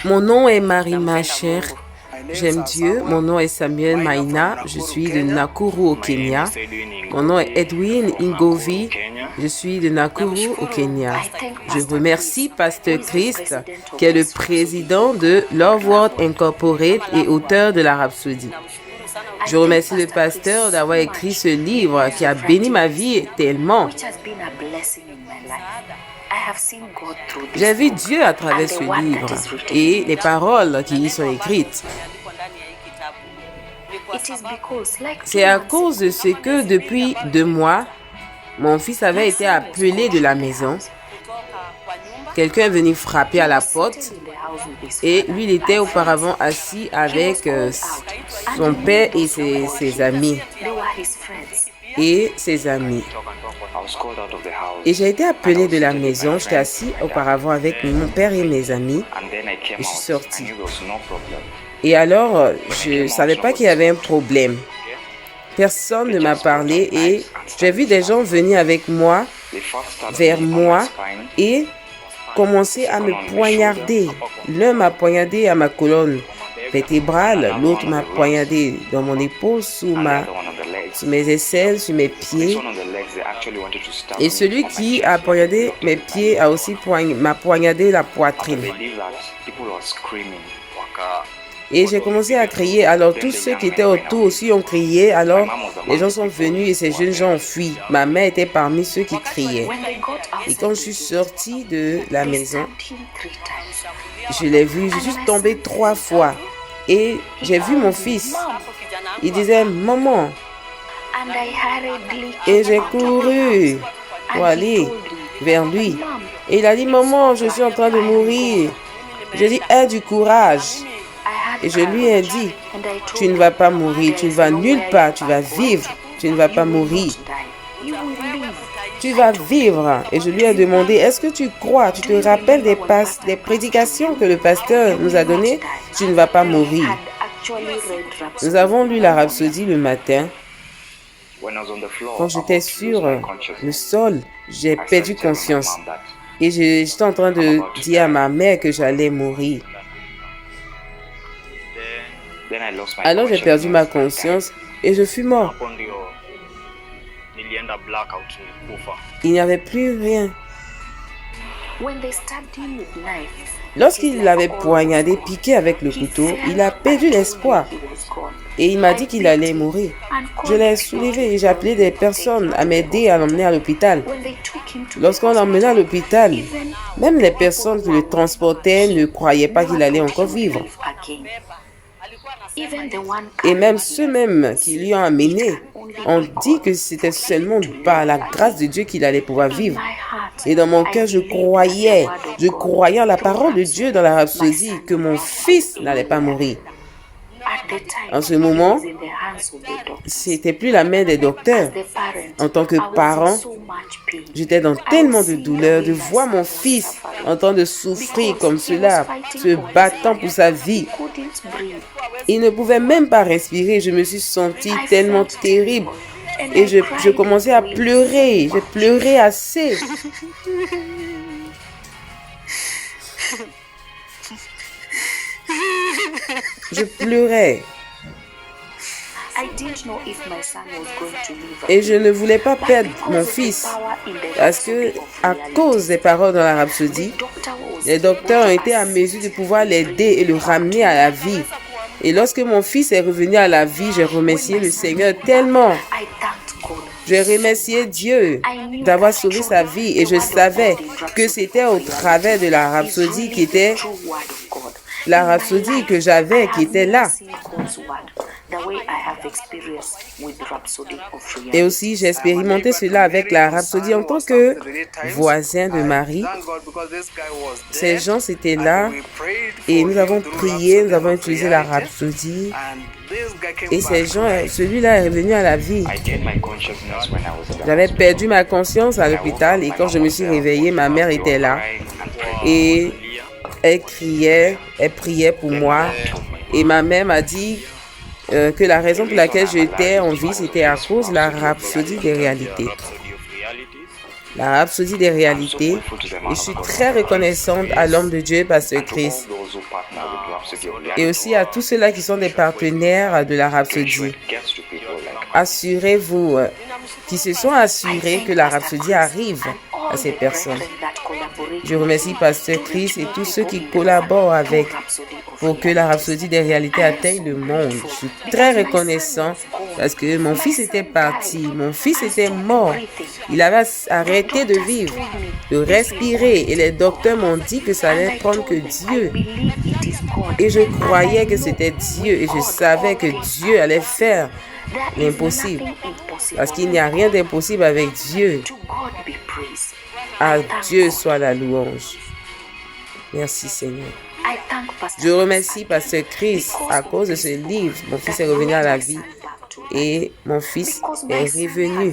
Mon nom est Marie Macher. J'aime Dieu. Mon nom est Samuel Maina. Je suis de Nakuru au Kenya. Mon nom est Edwin Ingovi. Je suis de Nakuru au Kenya. Je remercie Pasteur Christ, qui est le président de Love World Incorporated et auteur de la Rhapsodie. Je remercie le pasteur d'avoir écrit ce livre qui a béni ma vie tellement. J'ai vu Dieu à travers ce livre et les paroles qui y sont écrites. C'est à cause de ce que depuis 2 mois, mon fils avait été appelé de la maison. Quelqu'un est venu frapper à la porte et lui, il était auparavant assis avec son père et ses amis. Et j'ai été appelé de la maison. J'étais assis auparavant avec mon père et mes amis. Et je suis sorti. Et alors, je ne savais pas qu'il y avait un problème. Personne ne m'a parlé et j'ai vu des gens venir avec moi, vers moi, et commencer à me poignarder. L'un m'a poignardé à ma colonne vertébrale, l'autre m'a poignardé dans mon épaule, sur mes aisselles, sur mes pieds. Et celui qui a poignardé mes pieds a aussi m'a poignardé la poitrine. Et j'ai commencé à crier. Alors tous ceux qui étaient autour aussi ont crié. Alors les gens sont venus et ces jeunes gens ont fui. Ma mère était parmi ceux qui criaient. Et quand je suis sortie de la maison, je l'ai vu. Je suis tombée 3 fois. Et j'ai vu mon fils. Il disait « Maman ». Et j'ai couru pour aller vers lui. Et il a dit « Maman, je suis en train de mourir ». Je dis « Aie du courage ». Et je lui ai dit, tu ne vas pas mourir, tu ne vas nulle part, tu vas vivre, tu ne vas pas mourir. Tu vas vivre. Et je lui ai demandé, est-ce que tu crois, tu te rappelles des prédications que le pasteur nous a données? Tu ne vas pas mourir. Nous avons lu la Rhapsodie le matin. Quand j'étais sur le sol, j'ai perdu conscience. Et j'étais en train de dire à ma mère que j'allais mourir. Alors j'ai perdu ma conscience et je fus mort. Il n'y avait plus rien. Lorsqu'il l'avait poignardé, piqué avec le couteau, il a perdu l'espoir. Et il m'a dit qu'il allait mourir. Je l'ai soulevé et j'ai appelé des personnes à m'aider à l'emmener à l'hôpital. Lorsqu'on l'emmenait à l'hôpital, même les personnes qui le transportaient ne croyaient pas qu'il allait encore vivre. Et même ceux-mêmes qui lui ont amené ont dit que c'était seulement par la grâce de Dieu qu'il allait pouvoir vivre. Et dans mon cœur, je croyais en la parole de Dieu dans la Rhapsodie que mon fils n'allait pas mourir. En ce moment, c'était plus la main des docteurs. En tant que parent, j'étais dans tellement de douleur de voir mon fils en train de souffrir comme cela, se battant pour sa vie. Il ne pouvait même pas respirer. Je me suis sentie tellement terrible. Et je commençais à pleurer. J'ai pleuré assez. Je pleurais. Et je ne voulais pas perdre mon fils. Parce que, à cause des paroles dans la Rhapsodie, les docteurs ont été à mesure de pouvoir l'aider et le ramener à la vie. Et lorsque mon fils est revenu à la vie, j'ai remercié le Seigneur tellement. J'ai remercié Dieu d'avoir sauvé sa vie et je savais que c'était au travers de la Rhapsodie qui était la Rhapsodie que j'avais qui était là. Et aussi, j'ai expérimenté cela avec la Rhapsodie en tant que voisin de Marie. Ces gens étaient là et nous avons prié, nous avons utilisé la Rhapsodie. Et ces gens, celui-là est revenu à la vie. J'avais perdu ma conscience à l'hôpital et quand je me suis réveillée, ma mère était là. Et elle criait, elle priait pour moi. Et ma mère m'a dit que la raison pour laquelle j'étais en vie, c'était à cause de la Rhapsodie des réalités. la Rhapsodie des réalités. Et je suis très reconnaissante à l'homme de Dieu, Pasteur Chris. Et aussi à tous ceux-là qui sont des partenaires de la Rhapsodie. Assurez-vous, qui se sont assurés que la Rhapsodie arrive à ces personnes. Je remercie Pasteur Chris et tous ceux qui collaborent avec pour que la Rhapsodie des réalités atteigne le monde. Je suis très reconnaissant parce que mon fils était parti, mon fils était mort. Il avait arrêté de vivre, de respirer et les docteurs m'ont dit que ça allait prendre que Dieu. Et je croyais que c'était Dieu et je savais que Dieu allait faire l'impossible. Parce qu'il n'y a rien d'impossible avec Dieu. À Dieu soit la louange. Merci Seigneur. Je remercie Pasteur Chris à cause de ce livre. Mon fils est revenu à la vie et mon fils est revenu.